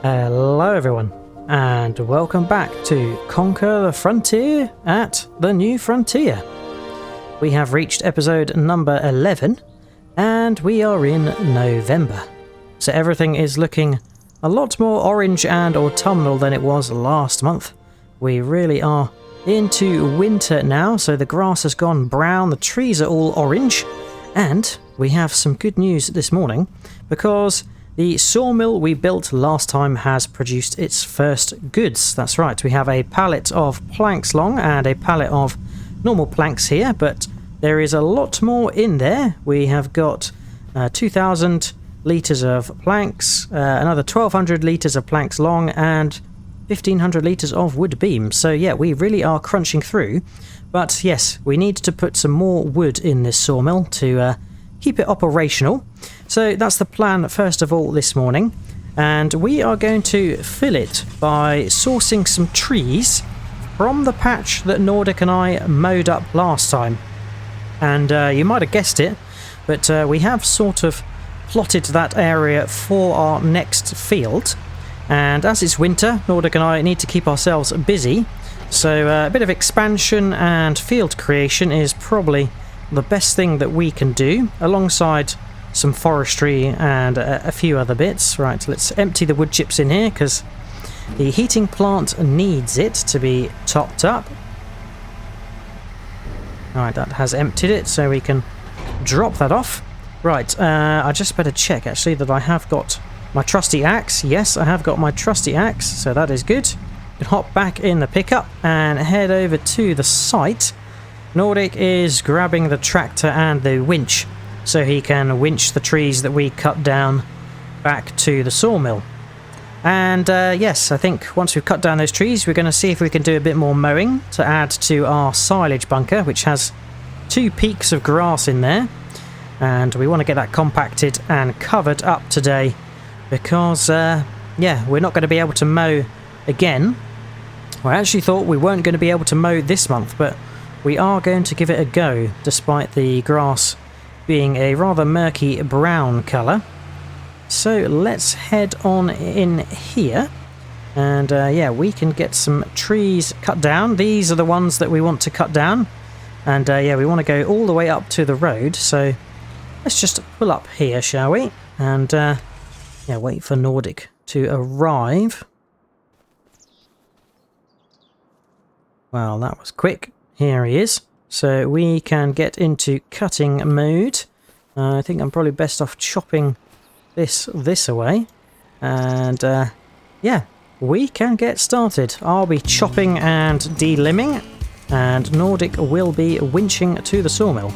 Hello everyone, and welcome back to Conquer the Frontier at the New Frontier. We have reached episode number 11, and we are in November. So everything is looking a lot more orange and autumnal than it was last month. We really are into winter now, so the grass has gone brown, the trees are all orange, and we have some good news this morning because the sawmill we built last time has produced its first goods. That's right, we have a pallet of planks long and a pallet of normal planks here, but there is a lot more in there. We have got 2,000 litres of planks, another 1,200 litres of planks long, and 1,500 litres of wood beam. So yeah, we really are crunching through. But yes, we need to put some more wood in this sawmill to keep it operational. So that's the plan first of all this morning, and we are going to fill it by sourcing some trees from the patch that Nordic and I mowed up last time. And you might have guessed it, but we have sort of plotted that area for our next field, and as it's winter, Nordic and I need to keep ourselves busy, so a bit of expansion and field creation is probably the best thing that we can do, alongside some forestry and a few other bits. Right, let's empty the wood chips in here because the heating plant needs it to be topped up. Alright, that has emptied it, so we can drop that off. Right, I just better check actually that I have got my trusty axe. Yes, I have got my trusty axe, so that is good. We can hop back in the pickup and head over to the site. Nordic is grabbing the tractor and the winch so he can winch the trees that we cut down back to the sawmill. And yes, I think once we've cut down those trees, we're going to see if we can do a bit more mowing to add to our silage bunker, which has 2 peaks of grass in there. And we want to get that compacted and covered up today because, yeah, we're not going to be able to mow again. Well, I actually thought we weren't going to be able to mow this month, but we are going to give it a go, despite the grass being a rather murky brown colour. So let's head on in here, and yeah, we can get some trees cut down. These are the ones that we want to cut down, and yeah, we want to go all the way up to the road, so let's just pull up here, shall we? And yeah, wait for Nordic to arrive. Well, that was quick. Here he is. So we can get into cutting mode. I think I'm probably best off chopping this away. And yeah, we can get started. I'll be chopping and delimbing, and Nordic will be winching to the sawmill.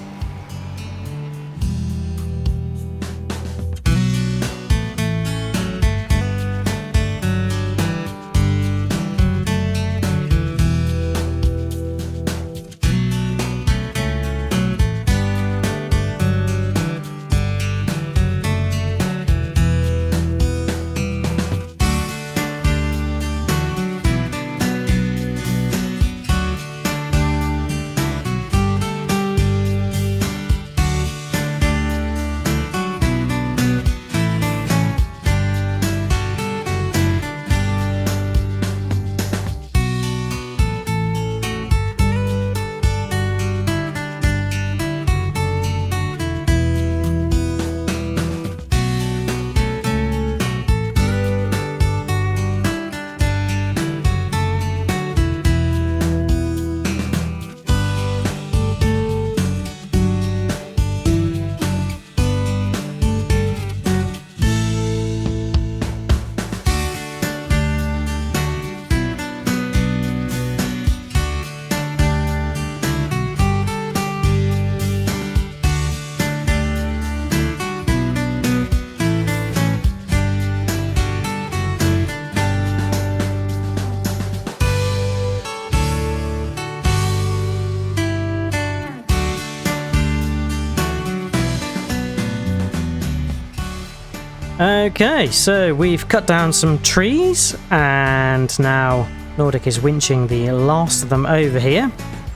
Okay, so we've cut down some trees, and now Nordic is winching the last of them over here.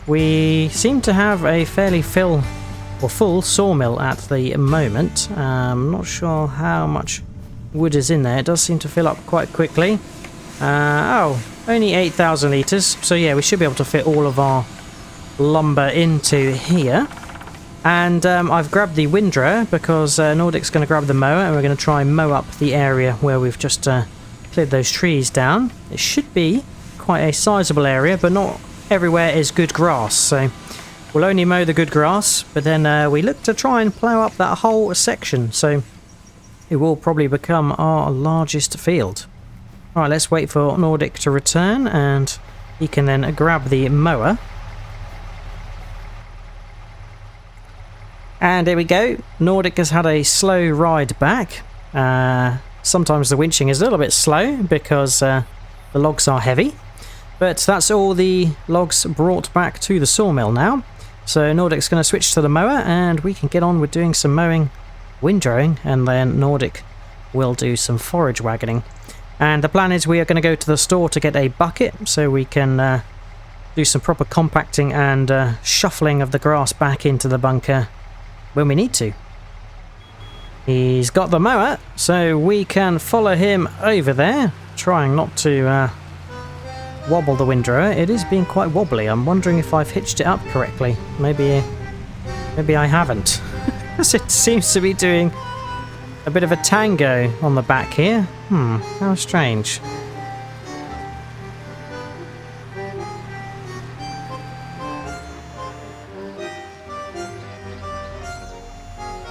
We seem to have a fairly full sawmill at the moment. I'm not sure how much wood is in there. It does seem to fill up quite quickly. Oh, only 8,000 litres. So yeah, we should be able to fit all of our lumber into here. And I've grabbed the windrower because Nordic's going to grab the mower and we're going to try and mow up the area where we've just cleared those trees down. It should be quite a sizable area, but not everywhere is good grass. So we'll only mow the good grass, but then we look to try and plough up that whole section. So it will probably become our largest field. Alright, let's wait for Nordic to return and he can then grab the mower. And here we go. Nordic has had a slow ride back. Sometimes the winching is a little bit slow because the logs are heavy. But that's all the logs brought back to the sawmill now. So Nordic's going to switch to the mower and we can get on with doing some mowing, windrowing, and then Nordic will do some forage wagoning. And the plan is we are going to go to the store to get a bucket so we can do some proper compacting and shuffling of the grass back into the bunker when we need to. He's got the mower, so we can follow him over there, trying not to wobble the windrower. It is being quite wobbly. I'm wondering if I've hitched it up correctly. Maybe I haven't. Because it seems to be doing a bit of a tango on the back here. How strange.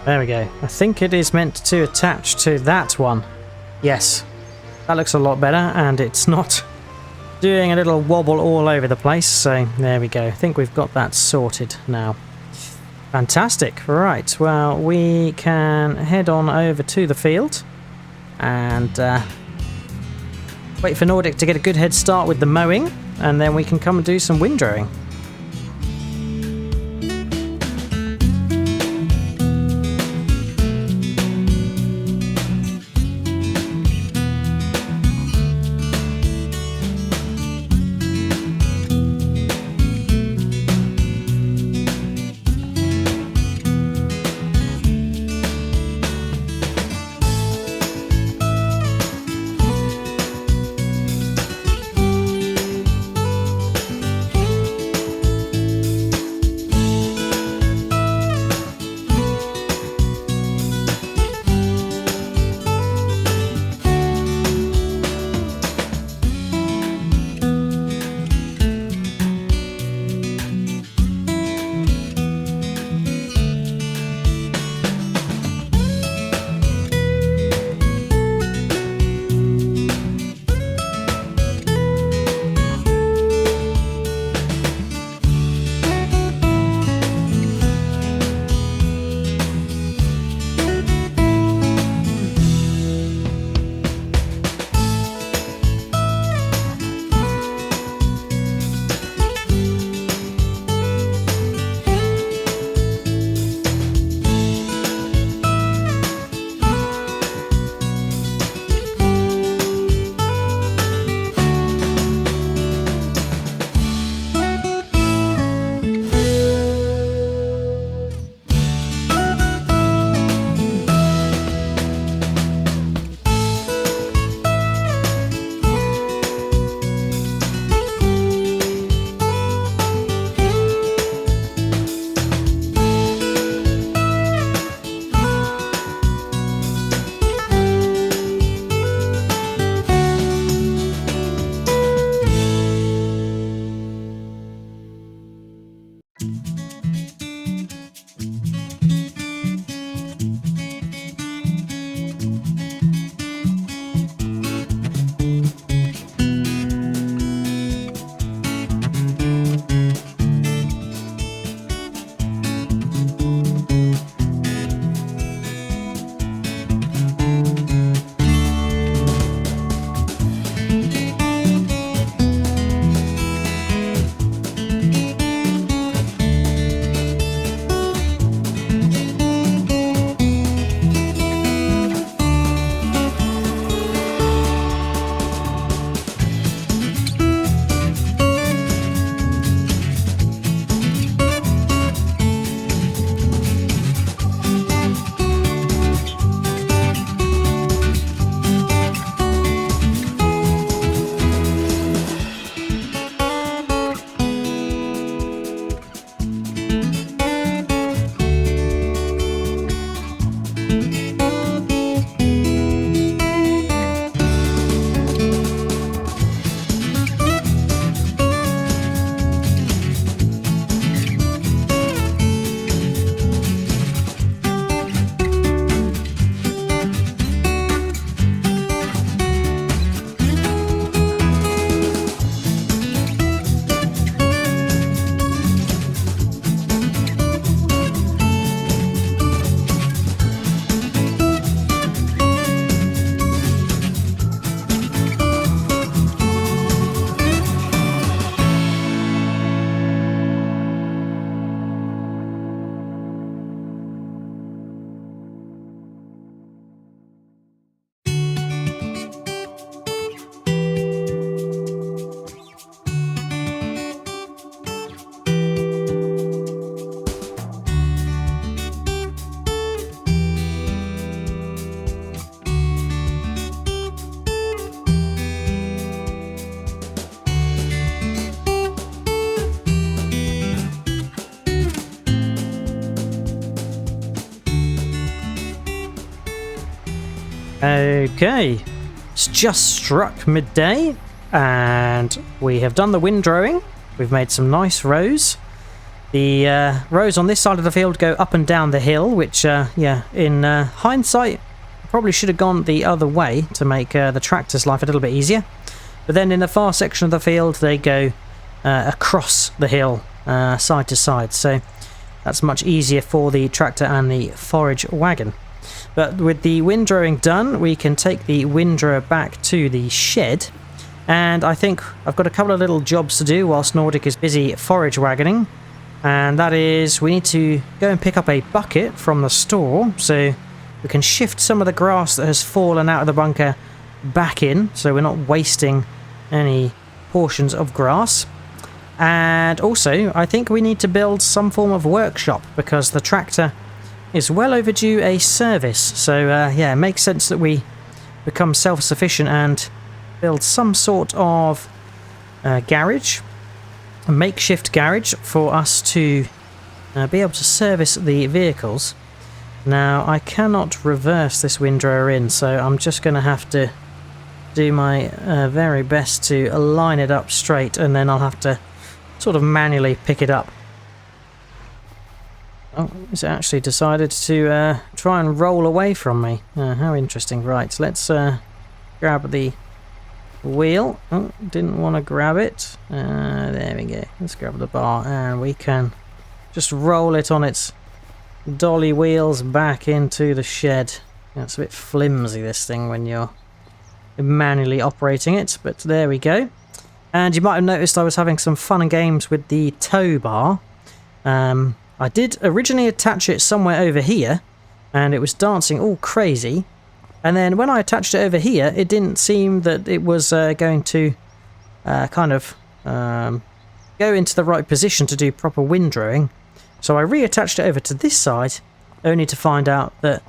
There we go. I think it is meant to attach to that one. Yes. That looks a lot better and it's not doing a little wobble all over the place. So there we go. I think we've got that sorted now. Fantastic. Right. Well, we can head on over to the field and wait for Nordic to get a good head start with the mowing, and then we can come and do some windrowing. Okay, it's just struck midday and we have done the windrowing. We've made some nice rows. The rows on this side of the field go up and down the hill, which, yeah, in hindsight, probably should have gone the other way to make the tractor's life a little bit easier. But then in the far section of the field, they go across the hill, side to side. So that's much easier for the tractor and the forage wagon. But with the windrowing done, we can take the windrower back to the shed. And I think I've got a couple of little jobs to do whilst Nordic is busy forage wagoning. And that is, we need to go and pick up a bucket from the store. So we can shift some of the grass that has fallen out of the bunker back in. So we're not wasting any portions of grass. And also, I think we need to build some form of workshop because the tractor is well overdue a service. So yeah, it makes sense that we become self-sufficient and build some sort of garage, a makeshift garage for us to be able to service the vehicles. Now, I cannot reverse this windrower in, so I'm just going to have to do my very best to line it up straight, and then I'll have to sort of manually pick it up. Oh, it's actually decided to try and roll away from me. How interesting. Right, let's grab the wheel. Oh, didn't want to grab it. There we go. Let's grab the bar and we can just roll it on its dolly wheels back into the shed. It's a bit flimsy, this thing, when you're manually operating it, but there we go. And you might have noticed I was having some fun and games with the tow bar. I did originally attach it somewhere over here, and it was dancing all crazy. And then when I attached it over here, it didn't seem that it was going to kind of go into the right position to do proper windrowing. So I reattached it over to this side, only to find out that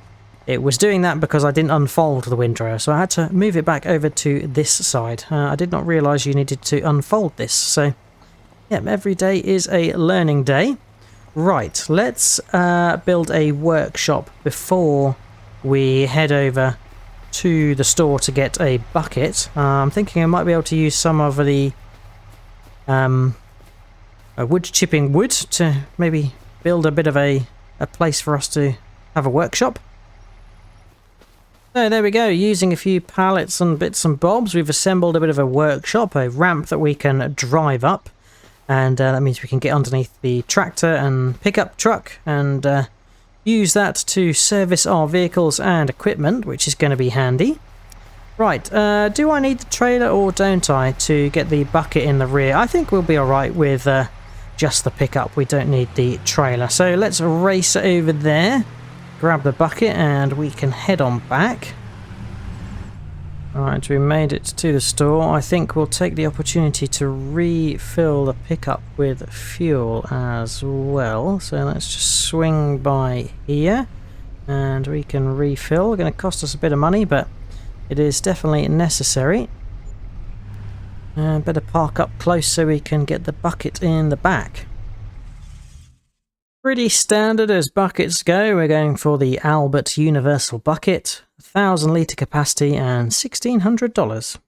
it was doing that because I didn't unfold the windrower. So I had to move it back over to this side. I did not realise you needed to unfold this. So yeah, every day is a learning day. Right, let's build a workshop before we head over to the store to get a bucket. I'm thinking I might be able to use some of the wood chipping wood to maybe build a bit of a place for us to have a workshop. So there we go, using a few pallets and bits and bobs, we've assembled a bit of a workshop, a ramp that we can drive up. And that means we can get underneath the tractor and pickup truck and use that to service our vehicles and equipment, which is going to be handy. Right, do I need the trailer or don't I to get the bucket in the rear? I think we'll be alright with just the pickup. We don't need the trailer. So let's race over there, grab the bucket, and we can head on back. Alright, we made it to the store. I think we'll take the opportunity to refill the pickup with fuel as well. So let's just swing by here and we can refill. It's going to cost us a bit of money, but it is definitely necessary. And better park up close so we can get the bucket in the back. Pretty standard as buckets go. We're going for the Ahlbom Universal Bucket. 1,000 litre capacity and $1,600.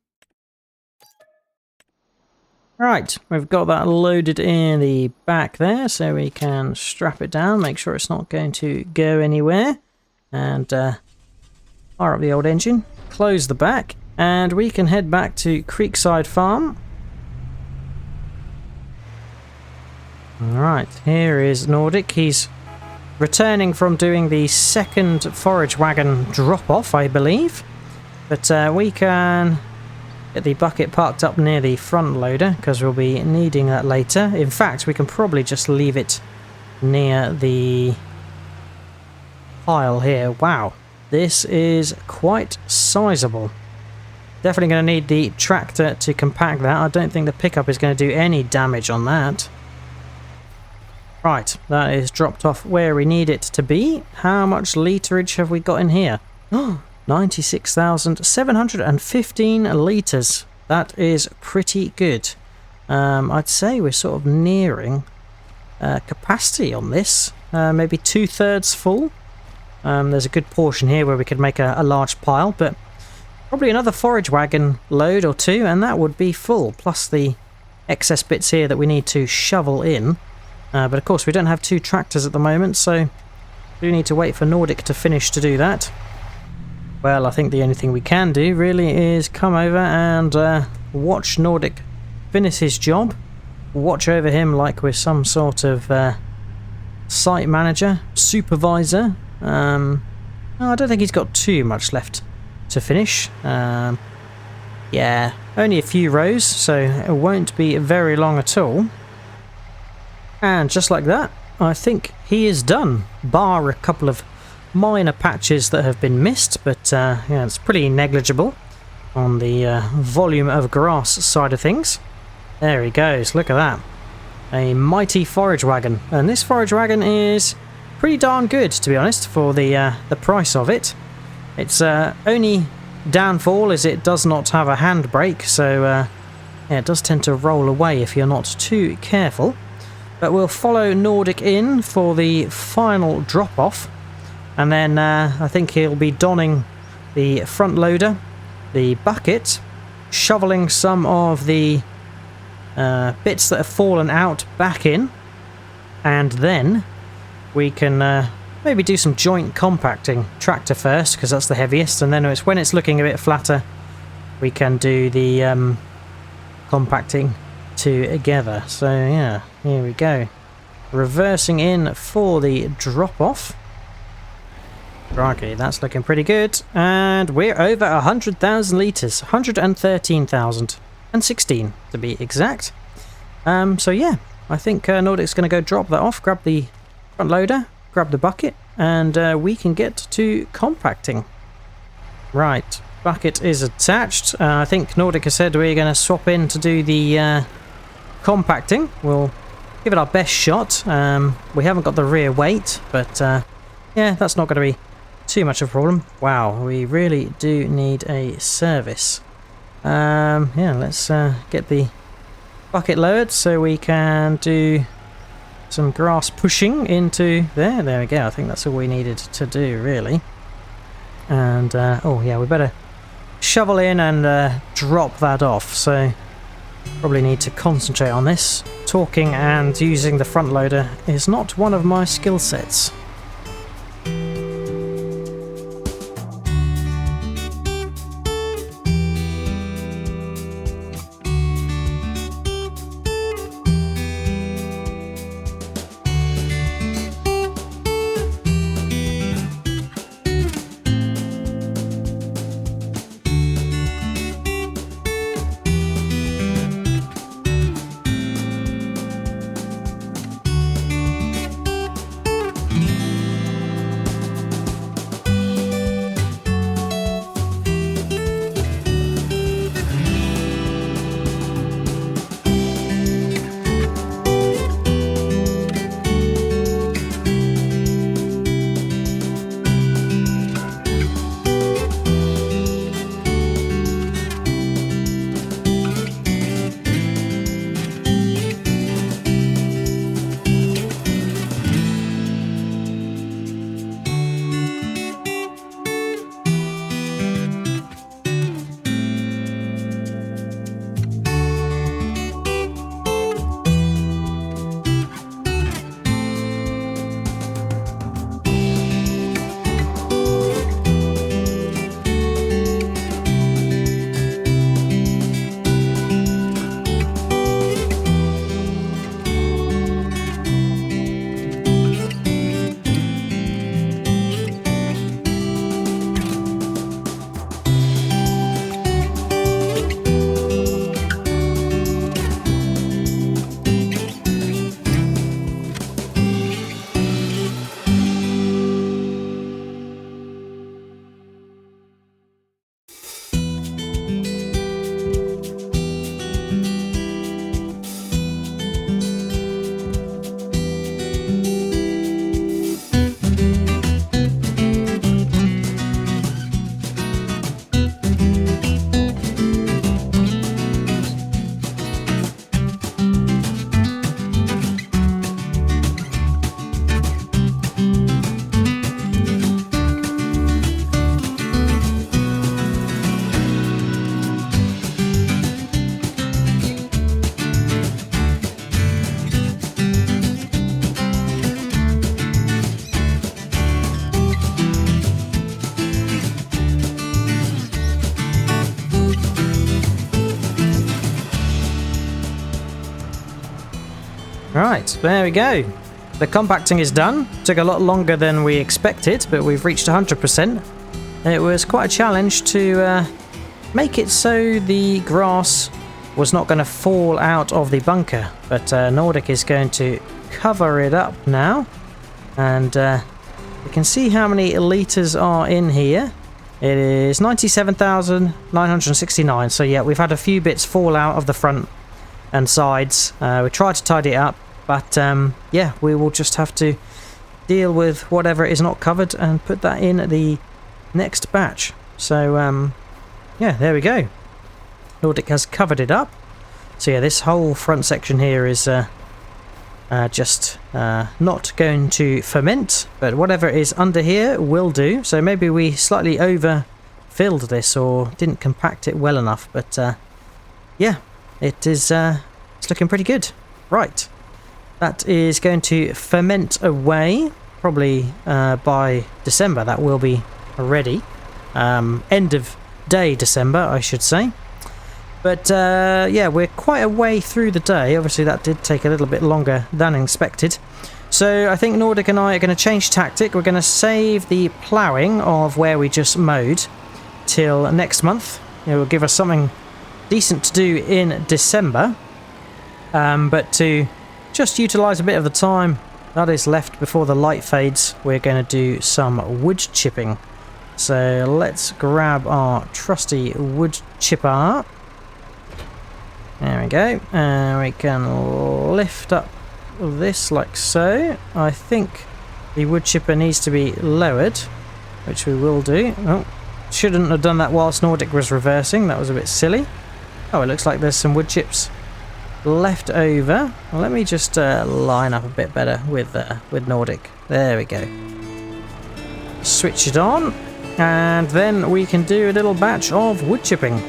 Right, we've got that loaded in the back there, so we can strap it down, make sure it's not going to go anywhere, and fire up the old engine, close the back, and we can head back to Creekside Farm. Alright, here is Nordic. He's returning from doing the second forage wagon drop-off, I believe. But we can get the bucket parked up near the front loader, because we'll be needing that later. In fact, we can probably just leave it near the pile here. Wow, this is quite sizable. Definitely going to need the tractor to compact that. I don't think the pickup is going to do any damage on that. Right, that is dropped off where we need it to be. How much literage have we got in here? 96,715 litres. That is pretty good. I'd say we're sort of nearing capacity on this. Maybe 2/3 full. There's a good portion here where we could make a large pile, but probably another forage wagon load or two, and that would be full, plus the excess bits here that we need to shovel in. But of course we don't have 2 tractors at the moment, so we do need to wait for Nordic to finish to do that. Well, I think the only thing we can do really is come over and watch Nordic finish his job. Watch over him like we're some sort of site manager, supervisor. I don't think he's got too much left to finish. Yeah, only a few rows, so it won't be very long at all. And just like that, I think he is done, bar a couple of minor patches that have been missed, but yeah, it's pretty negligible on the volume of grass side of things. There he goes, look at that. A mighty forage wagon, and this forage wagon is pretty darn good, to be honest, for the price of it. Its only downfall is it does not have a handbrake, so yeah, it does tend to roll away if you're not too careful. But we'll follow Nordic in for the final drop-off, and then I think he'll be donning the front loader, the bucket, shoveling some of the bits that have fallen out back in, and then we can maybe do some joint compacting. Tractor first, because that's the heaviest, and then when it's looking a bit flatter, we can do the compacting together. So yeah, here we go. Reversing in for the drop-off. Crikey, that's looking pretty good. And we're over 100,000 litres. 113,016 to be exact. So yeah, I think Nordic's going to go drop that off, grab the front loader, grab the bucket, and we can get to compacting. Right, bucket is attached. I think Nordic has said we're going to swap in to do the compacting. We'll give it our best shot. We haven't got the rear weight, but yeah, that's not going to be too much of a problem. Wow, we really do need a service. Yeah, let's get the bucket lowered so we can do some grass pushing into there. There we go. I think that's all we needed to do, really. And oh yeah, we better shovel in and drop that off. So probably need to concentrate on this. Talking and using the front loader is not one of my skill sets. Right, there we go. The compacting is done. Took a lot longer than we expected, but we've reached 100%. It was quite a challenge to make it so the grass was not going to fall out of the bunker, but Nordic is going to cover it up now, and you can see how many litres are in here. It is 97,969, so yeah, we've had a few bits fall out of the front and sides. We tried to tidy it up, but yeah, we will just have to deal with whatever is not covered and put that in the next batch. So yeah, there we go. Nordic has covered it up. So yeah, this whole front section here is just not going to ferment, but whatever is under here will do. So maybe we slightly over-filled this or didn't compact it well enough, but yeah, it is it's looking pretty good. Right, that is going to ferment away. Probably by December that will be ready. End of day December, I should say. But yeah, we're quite a way through the day. Obviously that did take a little bit longer than expected. So I think Nordic and I are going to change tactic. We're going to save the ploughing of where we just mowed till next month. It will give us something decent to do in December. But to just utilise a bit of the time that is left before the light fades, we're going to do some wood chipping. So let's grab our trusty wood chipper. There we go, and we can lift up this like so. I think the wood chipper needs to be lowered, which we will do. Oh, shouldn't have done that whilst Nordic was reversing, that was a bit silly. Oh, it looks like there's some wood chips left over. Well, let me just line up a bit better with Nordic. There we go. Switch it on, and then we can do a little batch of wood chipping.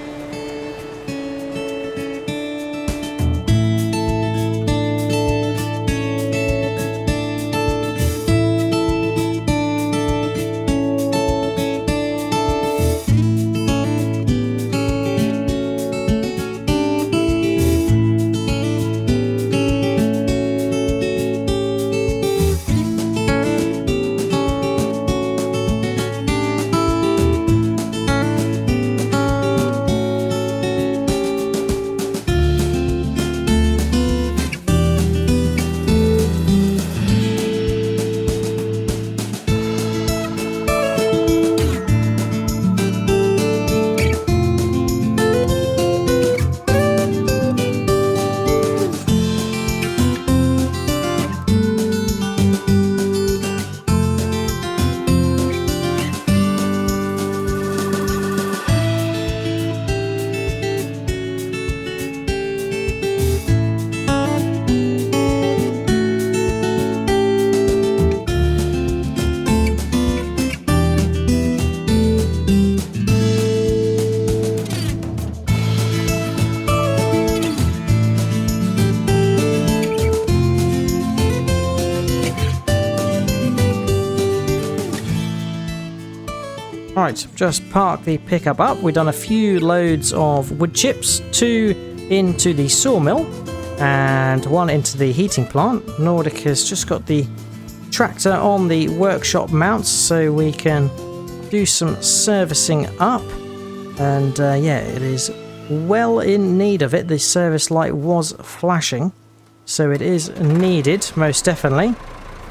Right, just park the pickup up. We've done a few loads of wood chips, 2 into the sawmill and 1 into the heating plant. Nordic has just got the tractor on the workshop mounts so we can do some servicing up. And yeah, it is well in need of it. The service light was flashing, so it is needed, most definitely.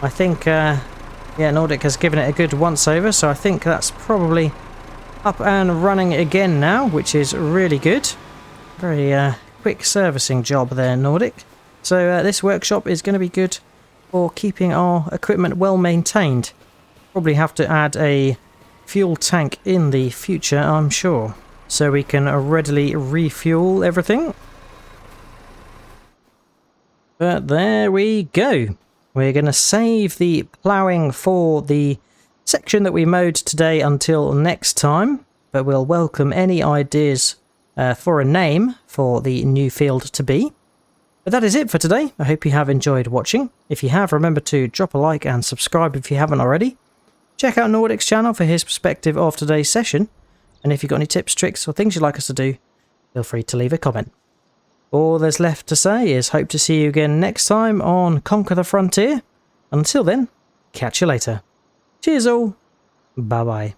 I think yeah, Nordic has given it a good once over, so I think that's probably up and running again now, which is really good. Very quick servicing job there, Nordic. So this workshop is going to be good for keeping our equipment well maintained. Probably have to add a fuel tank in the future, I'm sure, so we can readily refuel everything. But there we go. We're going to save the ploughing for the section that we mowed today until next time, but we'll welcome any ideas for a name for the new field to be. But that is it for today. I hope you have enjoyed watching. If you have, remember to drop a like and subscribe if you haven't already. Check out Nordic's channel for his perspective of today's session, and if you've got any tips, tricks or things you'd like us to do, feel free to leave a comment. All there's left to say is hope to see you again next time on Conquer the Frontier. Until then, catch you later. Cheers all. Bye bye.